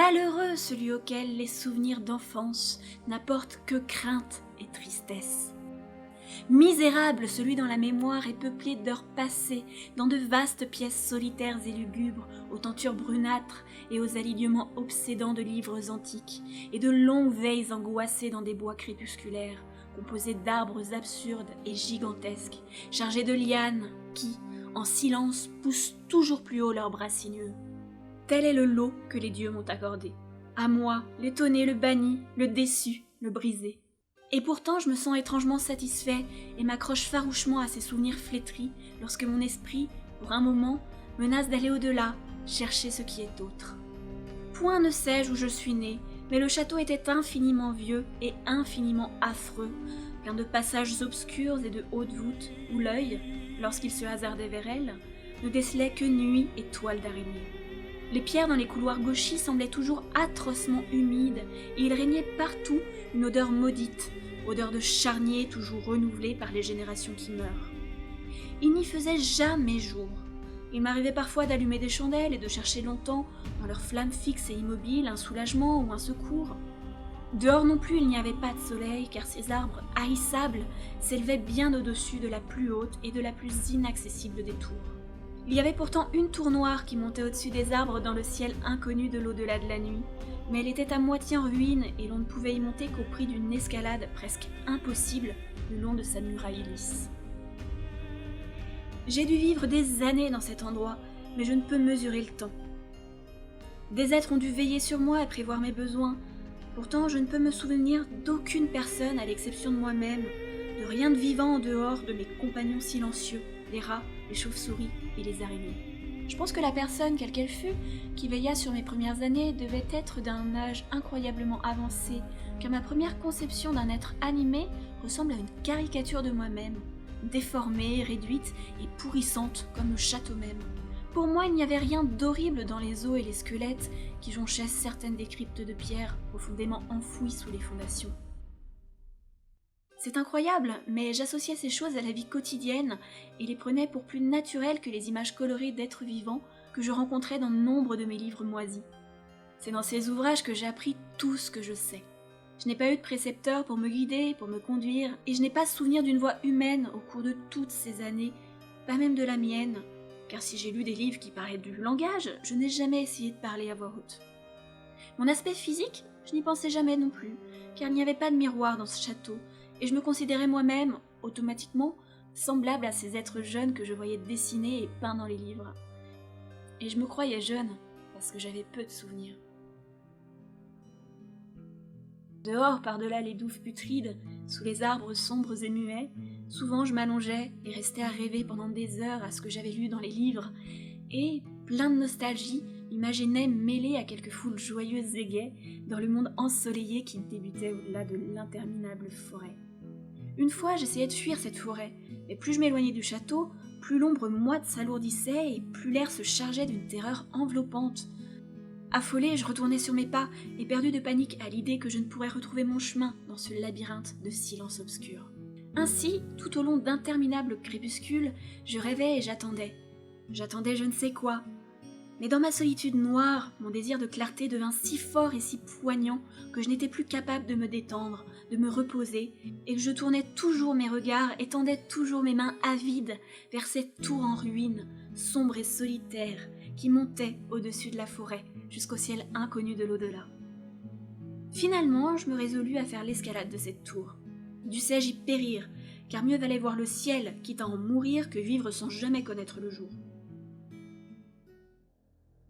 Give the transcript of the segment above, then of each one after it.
Malheureux celui auquel les souvenirs d'enfance n'apportent que crainte et tristesse. Misérable celui dont la mémoire est peuplée d'heures passées dans de vastes pièces solitaires et lugubres, aux tentures brunâtres et aux alignements obsédants de livres antiques, et de longues veilles angoissées dans des bois crépusculaires, composés d'arbres absurdes et gigantesques, chargés de lianes qui, en silence, poussent toujours plus haut leurs bras sinueux. Tel est le lot que les dieux m'ont accordé. À moi, l'étonné, le banni, le déçu, le brisé. Et pourtant je me sens étrangement satisfait et m'accroche farouchement à ces souvenirs flétris lorsque mon esprit, pour un moment, menace d'aller au-delà, chercher ce qui est autre. Point ne sais-je où je suis né, mais le château était infiniment vieux et infiniment affreux, plein de passages obscurs et de hautes voûtes où l'œil, lorsqu'il se hasardait vers elle, ne décelait que nuit et toiles d'araignée. Les pierres dans les couloirs gauchis semblaient toujours atrocement humides, et il régnait partout une odeur maudite, odeur de charnier toujours renouvelée par les générations qui meurent. Il n'y faisait jamais jour. Il m'arrivait parfois d'allumer des chandelles et de chercher longtemps, dans leurs flammes fixes et immobiles, un soulagement ou un secours. Dehors non plus il n'y avait pas de soleil, car ces arbres haïssables s'élevaient bien au-dessus de la plus haute et de la plus inaccessible des tours. Il y avait pourtant une tour noire qui montait au-dessus des arbres dans le ciel inconnu de l'au-delà de la nuit, mais elle était à moitié en ruine et l'on ne pouvait y monter qu'au prix d'une escalade presque impossible le long de sa muraille lisse. J'ai dû vivre des années dans cet endroit, mais je ne peux mesurer le temps. Des êtres ont dû veiller sur moi et prévoir mes besoins. Pourtant, je ne peux me souvenir d'aucune personne à l'exception de moi-même, de rien de vivant en dehors de mes compagnons silencieux, les rats, les chauves-souris et les araignées. Je pense que la personne, quelle qu'elle fût, qui veilla sur mes premières années devait être d'un âge incroyablement avancé, car ma première conception d'un être animé ressemble à une caricature de moi-même, déformée, réduite et pourrissante comme le château même. Pour moi, il n'y avait rien d'horrible dans les os et les squelettes qui jonchaient certaines des cryptes de pierre profondément enfouies sous les fondations. C'est incroyable, mais j'associais ces choses à la vie quotidienne et les prenais pour plus naturelles que les images colorées d'êtres vivants que je rencontrais dans nombre de mes livres moisis. C'est dans ces ouvrages que j'ai appris tout ce que je sais. Je n'ai pas eu de précepteur pour me guider, pour me conduire, et je n'ai pas souvenir d'une voix humaine au cours de toutes ces années, pas même de la mienne, car si j'ai lu des livres qui parlaient du langage, je n'ai jamais essayé de parler à voix haute. Mon aspect physique, je n'y pensais jamais non plus, car il n'y avait pas de miroir dans ce château, et je me considérais moi-même, automatiquement, semblable à ces êtres jeunes que je voyais dessinés et peints dans les livres. Et je me croyais jeune, parce que j'avais peu de souvenirs. Dehors, par-delà les douves putrides, sous les arbres sombres et muets, souvent je m'allongeais et restais à rêver pendant des heures à ce que j'avais lu dans les livres, et, plein de nostalgie, imaginais mêlé à quelques foules joyeuses et gaies dans le monde ensoleillé qui débutait au-delà de l'interminable forêt. Une fois, j'essayais de fuir cette forêt, mais plus je m'éloignais du château, plus l'ombre moite s'alourdissait et plus l'air se chargeait d'une terreur enveloppante. Affolée, je retournais sur mes pas, et perdu de panique à l'idée que je ne pourrais retrouver mon chemin dans ce labyrinthe de silence obscur. Ainsi, tout au long d'interminables crépuscules, je rêvais et j'attendais. J'attendais je ne sais quoi. Mais dans ma solitude noire, mon désir de clarté devint si fort et si poignant que je n'étais plus capable de me détendre, de me reposer, et que je tournais toujours mes regards et tendais toujours mes mains avides vers cette tour en ruine, sombre et solitaire, qui montait au-dessus de la forêt, jusqu'au ciel inconnu de l'au-delà. Finalement, je me résolus à faire l'escalade de cette tour. Dussé-je y périr, car mieux valait voir le ciel, quitte à en mourir, que vivre sans jamais connaître le jour.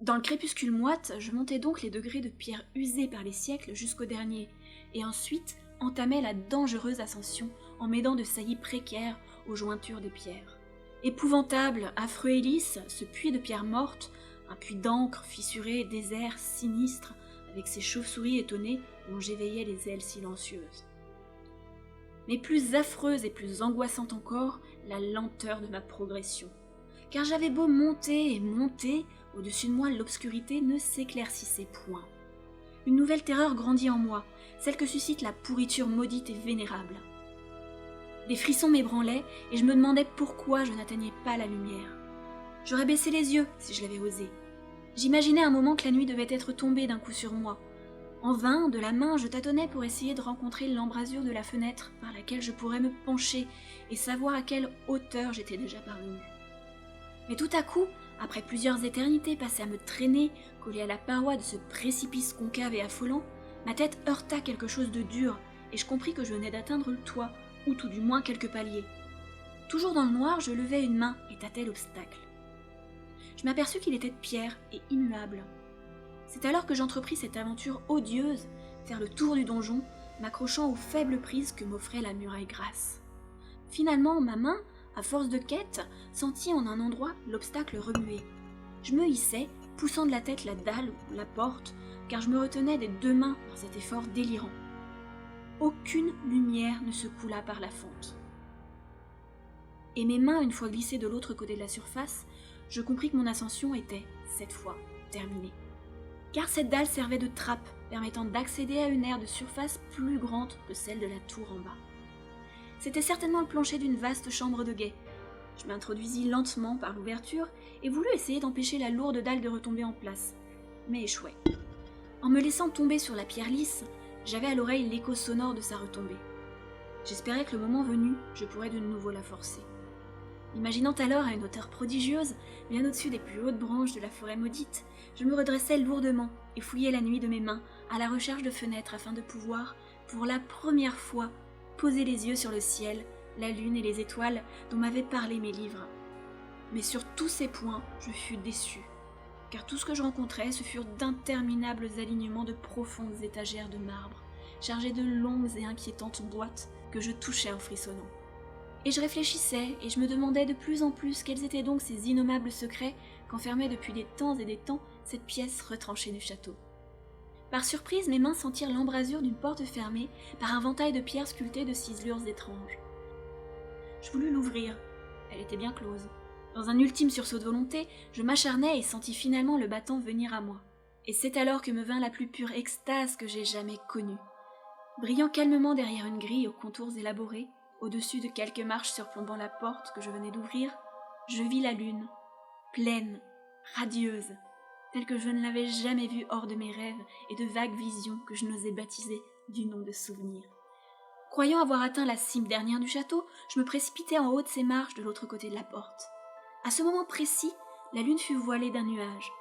Dans le crépuscule moite, je montais donc les degrés de pierre usés par les siècles jusqu'au dernier, et ensuite entamais la dangereuse ascension en m'aidant de saillies précaires aux jointures des pierres. Épouvantable, affreux et lisse, ce puits de pierre morte, un puits d'encre fissuré, désert, sinistre, avec ses chauves-souris étonnées dont j'éveillais les ailes silencieuses. Mais plus affreuse et plus angoissante encore, la lenteur de ma progression. Car j'avais beau monter et monter, au-dessus de moi l'obscurité ne s'éclaircissait point. Une nouvelle terreur grandit en moi, celle que suscite la pourriture maudite et vénérable. Des frissons m'ébranlaient et je me demandais pourquoi je n'atteignais pas la lumière. J'aurais baissé les yeux si je l'avais osé. J'imaginais un moment que la nuit devait être tombée d'un coup sur moi. En vain, de la main, je tâtonnais pour essayer de rencontrer l'embrasure de la fenêtre par laquelle je pourrais me pencher et savoir à quelle hauteur j'étais déjà parvenue. Mais tout à coup, après plusieurs éternités passées à me traîner, collée à la paroi de ce précipice concave et affolant, ma tête heurta quelque chose de dur et je compris que je venais d'atteindre le toit, ou tout du moins quelques paliers. Toujours dans le noir, je levai une main et tâtai l'obstacle. Je m'aperçus qu'il était de pierre et immuable. C'est alors que j'entrepris cette aventure odieuse, faire le tour du donjon, m'accrochant aux faibles prises que m'offrait la muraille grasse. Finalement, ma main, à force de quête, sentit en un endroit l'obstacle remuer. Je me hissai, poussant de la tête la dalle ou la porte, car je me retenais des deux mains dans cet effort délirant. Aucune lumière ne se coula par la fente. Et mes mains, une fois glissées de l'autre côté de la surface, je compris que mon ascension était, cette fois, terminée. Car cette dalle servait de trappe, permettant d'accéder à une aire de surface plus grande que celle de la tour en bas. C'était certainement le plancher d'une vaste chambre de guet. Je m'introduisis lentement par l'ouverture et voulus essayer d'empêcher la lourde dalle de retomber en place, mais échouai. En me laissant tomber sur la pierre lisse, j'avais à l'oreille l'écho sonore de sa retombée. J'espérais que le moment venu, je pourrais de nouveau la forcer. Imaginant alors à une hauteur prodigieuse, bien au-dessus des plus hautes branches de la forêt maudite, je me redressais lourdement et fouillais la nuit de mes mains à la recherche de fenêtres afin de pouvoir, pour la première fois, poser les yeux sur le ciel, la lune et les étoiles dont m'avaient parlé mes livres. Mais sur tous ces points, je fus déçu, car tout ce que je rencontrais, ce furent d'interminables alignements de profondes étagères de marbre, chargées de longues et inquiétantes boîtes que je touchais en frissonnant. Et je réfléchissais, et je me demandais de plus en plus quels étaient donc ces innommables secrets qu'enfermait depuis des temps et des temps cette pièce retranchée du château. Par surprise, mes mains sentirent l'embrasure d'une porte fermée par un ventail de pierres sculptées de ciselures étranges. Je voulus l'ouvrir, elle était bien close. Dans un ultime sursaut de volonté, je m'acharnai et sentis finalement le battant venir à moi. Et c'est alors que me vint la plus pure extase que j'ai jamais connue. Brillant calmement derrière une grille aux contours élaborés, au-dessus de quelques marches surplombant la porte que je venais d'ouvrir, je vis la lune, pleine, radieuse, telle que je ne l'avais jamais vue hors de mes rêves et de vagues visions que je n'osais baptiser du nom de souvenirs. Croyant avoir atteint la cime dernière du château, je me précipitai en haut de ces marches de l'autre côté de la porte. À ce moment précis, la lune fut voilée d'un nuage.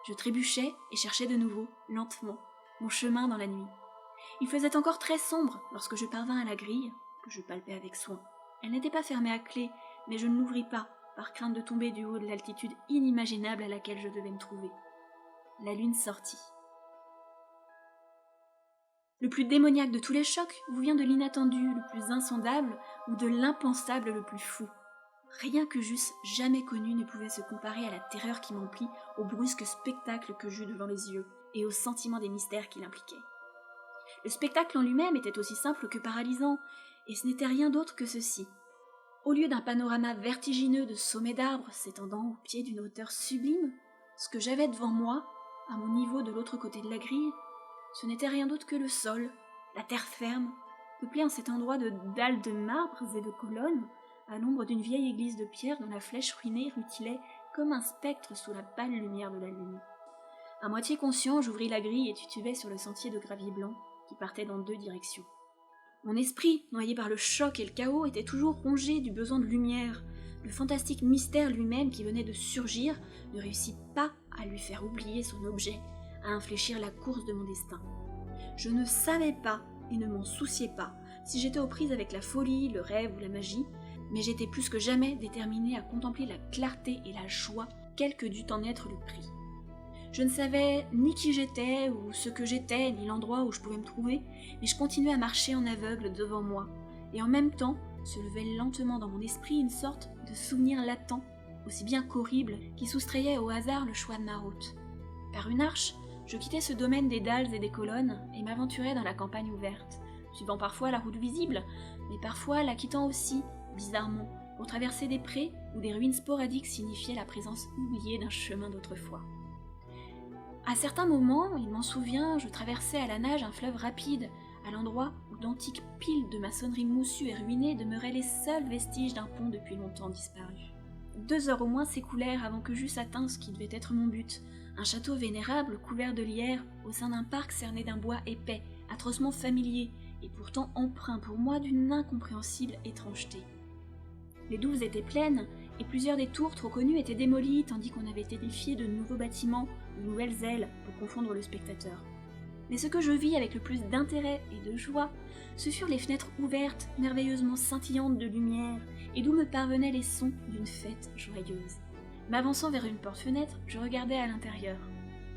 Je trébuchais et cherchais de nouveau, lentement, mon chemin dans la nuit. Il faisait encore très sombre lorsque je parvins à la grille, que je palpai avec soin. Elle n'était pas fermée à clé, mais je ne l'ouvris pas, par crainte de tomber du haut de l'altitude inimaginable à laquelle je devais me trouver. La lune sortit. Le plus démoniaque de tous les chocs vous vient de l'inattendu le plus insondable ou de l'impensable le plus fou. Rien que j'eusse jamais connu ne pouvait se comparer à la terreur qui m'emplit, au brusque spectacle que j'eus devant les yeux et au sentiment des mystères qu'il impliquait. Le spectacle en lui-même était aussi simple que paralysant, et ce n'était rien d'autre que ceci. Au lieu d'un panorama vertigineux de sommets d'arbres s'étendant au pied d'une hauteur sublime, ce que j'avais devant moi, à mon niveau de l'autre côté de la grille, ce n'était rien d'autre que le sol, la terre ferme, peuplée en cet endroit de dalles de marbres et de colonnes, à l'ombre d'une vieille église de pierre dont la flèche ruinée rutilait comme un spectre sous la pâle lumière de la lune. À moitié conscient, j'ouvris la grille et titubai sur le sentier de gravier blanc qui partait dans deux directions. Mon esprit, noyé par le choc et le chaos, était toujours rongé du besoin de lumière. Le fantastique mystère lui-même qui venait de surgir ne réussit pas à lui faire oublier son objet, à infléchir la course de mon destin. Je ne savais pas, et ne m'en souciais pas, si j'étais aux prises avec la folie, le rêve ou la magie, mais j'étais plus que jamais déterminée à contempler la clarté et la joie, quel que dût en être le prix. Je ne savais ni qui j'étais, ou ce que j'étais, ni l'endroit où je pouvais me trouver, mais je continuais à marcher en aveugle devant moi, et en même temps se levait lentement dans mon esprit une sorte de souvenir latent, aussi bien qu'horrible, qui soustrayait au hasard le choix de ma route. Par une arche, je quittais ce domaine des dalles et des colonnes, et m'aventurais dans la campagne ouverte, suivant parfois la route visible, mais parfois la quittant aussi, bizarrement, pour traverser des prés où des ruines sporadiques signifiaient la présence oubliée d'un chemin d'autrefois. À certains moments, il m'en souvient, je traversais à la nage un fleuve rapide, à l'endroit où d'antiques piles de maçonnerie moussue et ruinée demeuraient les seuls vestiges d'un pont depuis longtemps disparu. 2 heures au moins s'écoulèrent avant que j'eusse atteint ce qui devait être mon but. Un château vénérable, couvert de lierre, au sein d'un parc cerné d'un bois épais, atrocement familier, et pourtant empreint pour moi d'une incompréhensible étrangeté. Les douves étaient pleines, et plusieurs des tours trop connues étaient démolies, tandis qu'on avait édifié de nouveaux bâtiments, de nouvelles ailes, pour confondre le spectateur. Mais ce que je vis avec le plus d'intérêt et de joie, ce furent les fenêtres ouvertes, merveilleusement scintillantes de lumière, et d'où me parvenaient les sons d'une fête joyeuse. M'avançant vers une porte-fenêtre, je regardais à l'intérieur.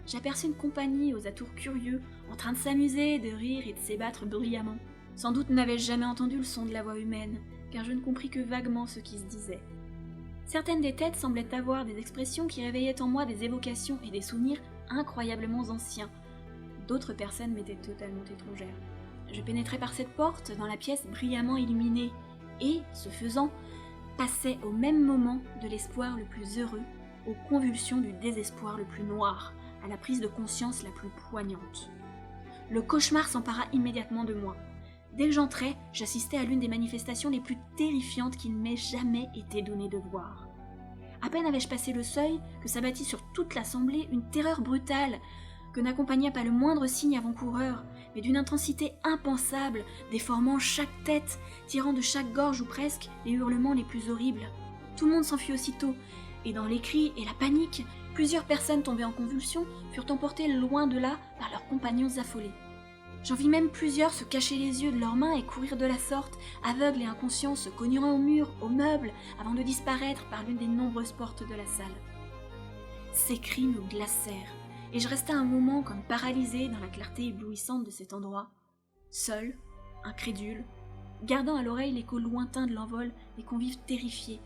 J'aperçus une compagnie aux atours curieux, en train de s'amuser, de rire et de s'ébattre bruyamment. Sans doute n'avais-je jamais entendu le son de la voix humaine, car je ne compris que vaguement ce qui se disait. Certaines des têtes semblaient avoir des expressions qui réveillaient en moi des évocations et des souvenirs incroyablement anciens. D'autres personnes m'étaient totalement étrangères. Je pénétrais par cette porte dans la pièce brillamment illuminée, et, ce faisant, passais au même moment de l'espoir le plus heureux aux convulsions du désespoir le plus noir, à la prise de conscience la plus poignante. Le cauchemar s'empara immédiatement de moi. Dès que j'entrais, j'assistais à l'une des manifestations les plus terrifiantes qu'il m'ait jamais été donné de voir. À peine avais-je passé le seuil que s'abattit sur toute l'assemblée une terreur brutale, que n'accompagna pas le moindre signe avant-coureur, mais d'une intensité impensable, déformant chaque tête, tirant de chaque gorge ou presque les hurlements les plus horribles. Tout le monde s'enfuit aussitôt, et dans les cris et la panique, plusieurs personnes tombées en convulsions furent emportées loin de là par leurs compagnons affolés. J'en vis même plusieurs se cacher les yeux de leurs mains et courir de la sorte, aveugles et inconscients, se cognant au mur, aux meubles, avant de disparaître par l'une des nombreuses portes de la salle. Ces cris me glacèrent, et je restai un moment comme paralysée dans la clarté éblouissante de cet endroit, seul, incrédule, gardant à l'oreille l'écho lointain de l'envol des convives terrifiés,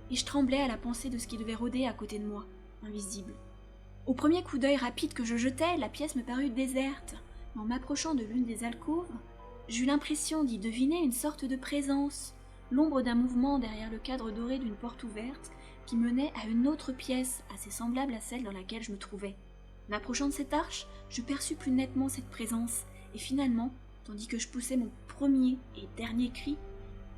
et je tremblais à la pensée de ce qui devait rôder à côté de moi, invisible. Au premier coup d'œil rapide que je jetai, la pièce me parut déserte. En m'approchant de l'une des alcôves, j'eus l'impression d'y deviner une sorte de présence, l'ombre d'un mouvement derrière le cadre doré d'une porte ouverte qui menait à une autre pièce assez semblable à celle dans laquelle je me trouvais. M'approchant de cette arche, je perçus plus nettement cette présence, et finalement, tandis que je poussais mon premier et dernier cri,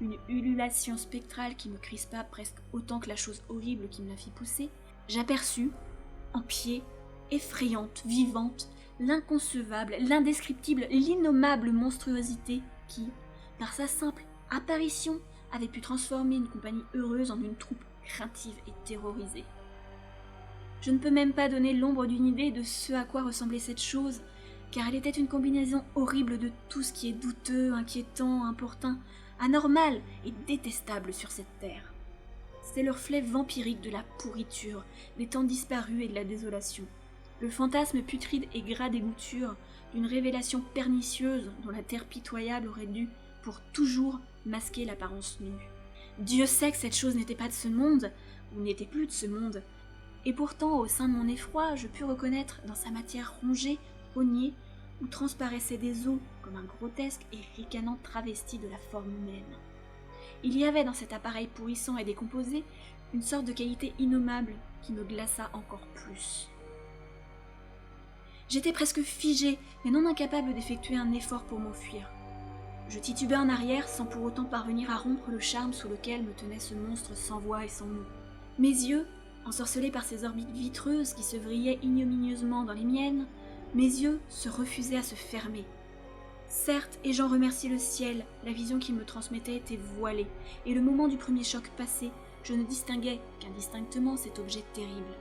une ululation spectrale qui me crispa presque autant que la chose horrible qui me la fit pousser, j'aperçus, en pied, effrayante, vivante, l'inconcevable, l'indescriptible, l'innommable monstruosité qui, par sa simple apparition, avait pu transformer une compagnie heureuse en une troupe craintive et terrorisée. Je ne peux même pas donner l'ombre d'une idée de ce à quoi ressemblait cette chose, car elle était une combinaison horrible de tout ce qui est douteux, inquiétant, importun, anormal et détestable sur cette terre. C'était le reflet vampirique de la pourriture, des temps disparus et de la désolation. Le fantasme putride et gras des boutures d'une révélation pernicieuse dont la terre pitoyable aurait dû, pour toujours, masquer l'apparence nue. Dieu sait que cette chose n'était pas de ce monde, ou n'était plus de ce monde, et pourtant, au sein de mon effroi, je pus reconnaître dans sa matière rongée, rognée, où transparaissaient des os comme un grotesque et ricanant travesti de la forme humaine. Il y avait dans cet appareil pourrissant et décomposé une sorte de qualité innommable qui me glaça encore plus. J'étais presque figée, mais non incapable d'effectuer un effort pour m'enfuir. Je titubai en arrière sans pour autant parvenir à rompre le charme sous lequel me tenait ce monstre sans voix et sans mots. Mes yeux, ensorcelés par ces orbites vitreuses qui se vrillaient ignominieusement dans les miennes, mes yeux se refusaient à se fermer. Certes, et j'en remercie le ciel, la vision qu'il me transmettait était voilée, et le moment du premier choc passé, je ne distinguais qu'indistinctement cet objet terrible.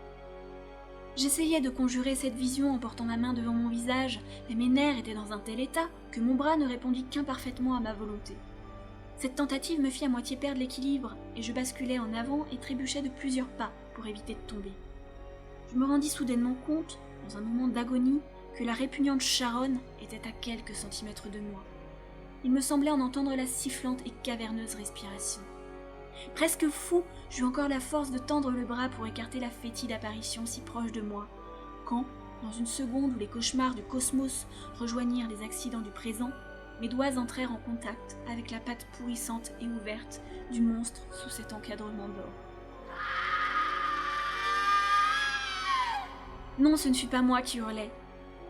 J'essayais de conjurer cette vision en portant ma main devant mon visage, mais mes nerfs étaient dans un tel état que mon bras ne répondit qu'imparfaitement à ma volonté. Cette tentative me fit à moitié perdre l'équilibre, et je basculais en avant et trébuchais de plusieurs pas pour éviter de tomber. Je me rendis soudainement compte, dans un moment d'agonie, que la répugnante charonne était à quelques centimètres de moi. Il me semblait en entendre la sifflante et caverneuse respiration. Presque fou, j'eus encore la force de tendre le bras pour écarter la fétide apparition si proche de moi, quand, dans une seconde où les cauchemars du cosmos rejoignirent les accidents du présent, mes doigts entrèrent en contact avec la patte pourrissante et ouverte du monstre sous cet encadrement d'or. Non, ce ne fut pas moi qui hurlais.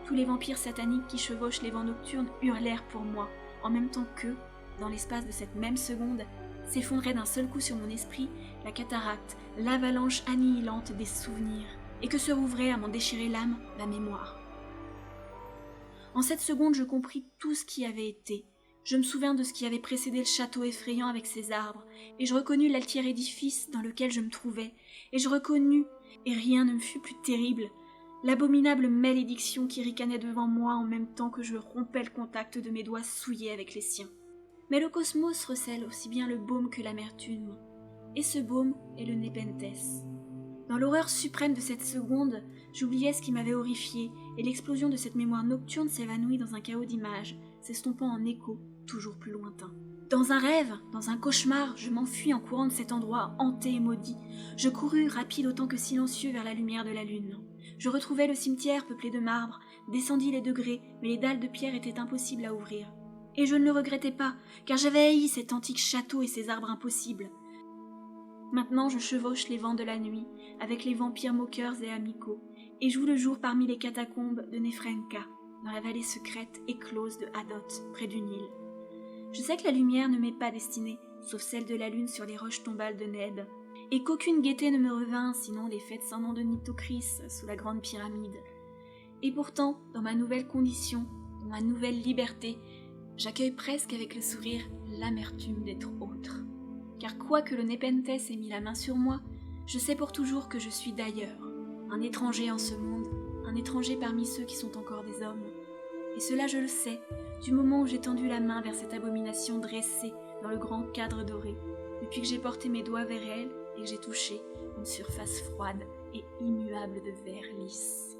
Tous les vampires sataniques qui chevauchent les vents nocturnes hurlèrent pour moi, en même temps que, dans l'espace de cette même seconde, s'effondrait d'un seul coup sur mon esprit la cataracte, l'avalanche annihilante des souvenirs, et que se rouvrait à m'en déchirer l'âme la mémoire. En cette seconde, je compris tout ce qui avait été. Je me souvins de ce qui avait précédé le château effrayant avec ses arbres, et je reconnus l'altière édifice dans lequel je me trouvais, et je reconnus, et rien ne me fut plus terrible, l'abominable malédiction qui ricanait devant moi en même temps que je rompais le contact de mes doigts souillés avec les siens. Mais le cosmos recèle aussi bien le baume que l'amertume, et ce baume est le Népenthes. Dans l'horreur suprême de cette seconde, j'oubliais ce qui m'avait horrifié, et l'explosion de cette mémoire nocturne s'évanouit dans un chaos d'images, s'estompant en échos toujours plus lointains. Dans un rêve, dans un cauchemar, je m'enfuis en courant de cet endroit hanté et maudit. Je courus, rapide autant que silencieux, vers la lumière de la lune. Je retrouvai le cimetière peuplé de marbre, descendis les degrés, mais les dalles de pierre étaient impossibles à ouvrir. Et je ne le regrettais pas, car j'avais haï cet antique château et ses arbres impossibles. Maintenant je chevauche les vents de la nuit, avec les vampires moqueurs et amicaux, et joue le jour parmi les catacombes de Nefrenka, dans la vallée secrète éclose de Hadot, près du Nil. Je sais que la lumière ne m'est pas destinée, sauf celle de la lune sur les roches tombales de Neb, et qu'aucune gaieté ne me revint, sinon les fêtes sans nom de Nitocris sous la grande pyramide. Et pourtant, dans ma nouvelle condition, dans ma nouvelle liberté, j'accueille presque avec le sourire l'amertume d'être autre. Car quoique le Népenthes ait mis la main sur moi, je sais pour toujours que je suis d'ailleurs, un étranger en ce monde, un étranger parmi ceux qui sont encore des hommes. Et cela je le sais, du moment où j'ai tendu la main vers cette abomination dressée dans le grand cadre doré, depuis que j'ai porté mes doigts vers elle et que j'ai touché une surface froide et immuable de verre lisse.